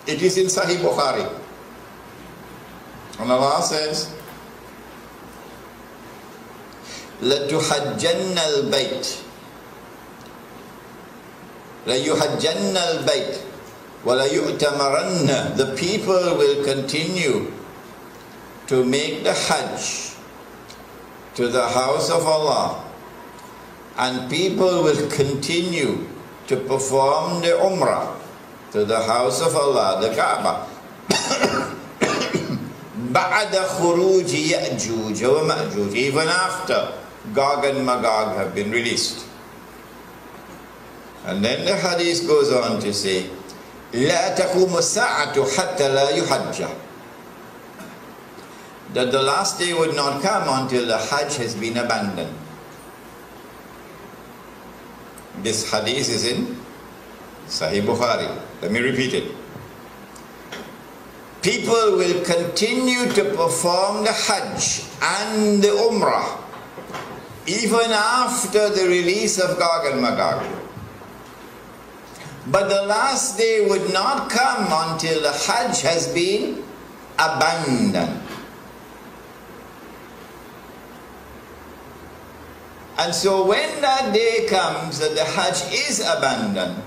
It is in Sahih Bukhari. And Allah says, لَتُحَجَّنَّ الْبَيْتِ لَيُحَجَّنَّ الْبَيْتِ وَلَيُؤْتَمَرَنَّ. The people will continue to make the Hajj to the house of Allah, and people will continue to perform the Umrah to the house of Allah, the Kaaba. بَعْدَ خُرُوجِ يَأْجُوجَ وَمَأْجُوجَ. Even after Gog and Magog have been released. And then the hadith goes on to say, لا تقوم الساعة حتى لا يحج. That the last day would not come until the Hajj has been abandoned. This hadith is in Sahih Bukhari. Let me repeat it. People will continue to perform the Hajj and the Umrah even after the release of Gog and Magog. But the last day would not come until the Hajj has been abandoned. And so when that day comes that the Hajj is abandoned,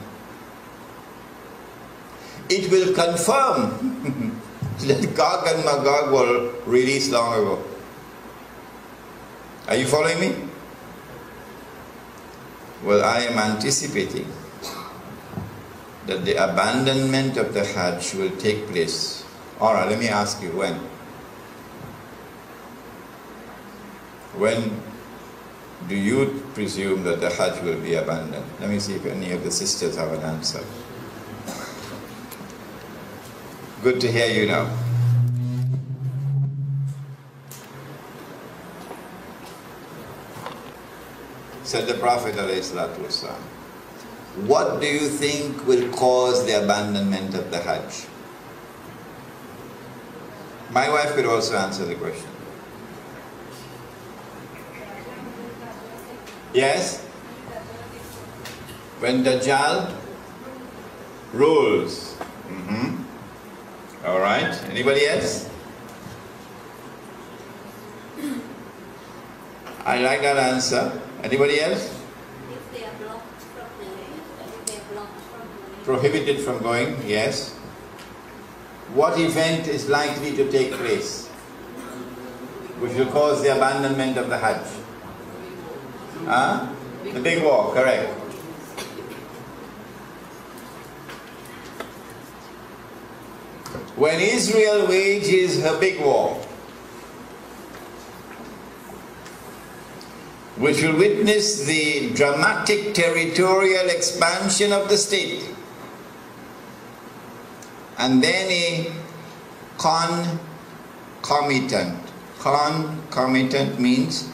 it will confirm that Gog and Magog were released long ago. Are you following me? Well, I am anticipating that the abandonment of the Hajj will take place. Alright, let me ask you, when? When do you presume that the Hajj will be abandoned? Let me see if any of the sisters have an answer. Good to hear you now. Said the Prophet ﷺ, what do you think will cause the abandonment of the Hajj? My wife could also answer the question. Yes? When Dajjal rules. All right. Anybody else? I like that answer. Anybody else? If they are blocked from going. If they are blocked from going. Prohibited from going, yes. What event is likely to take place which will cause the abandonment of the Hajj? Huh? The big war, correct. When Israel wages her big war, which will witness the dramatic territorial expansion of the state, and then a concomitant means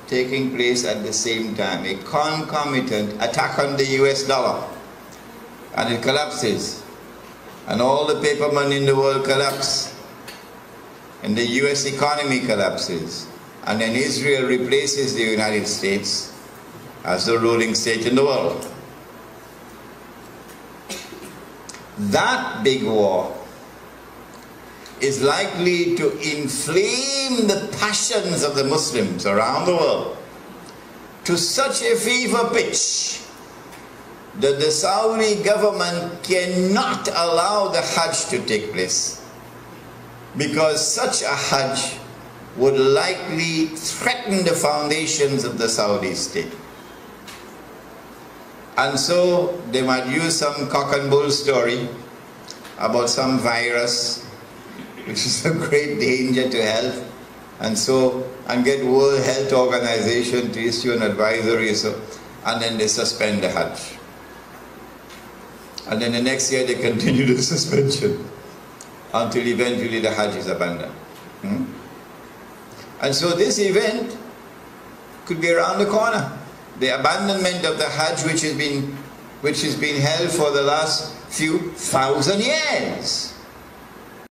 taking place at the same time, a concomitant attack on the US dollar, and it collapses, and all the paper money in the world collapse, and the US economy collapses, and then Israel replaces the United States as the ruling state in the world. That big war is likely to inflame the passions of the Muslims around the world to such a fever pitch that the Saudi government cannot allow the Hajj to take place, because such a Hajj would likely threaten the foundations of the Saudi state. And so they might use some cock and bull story about some virus which is a great danger to health, and get World Health Organization to issue an advisory, and then they suspend the Hajj. And then the next year they continue the suspension until eventually the Hajj is abandoned. And so this event could be around the corner. The abandonment of the Hajj, which has been held for the last few thousand years.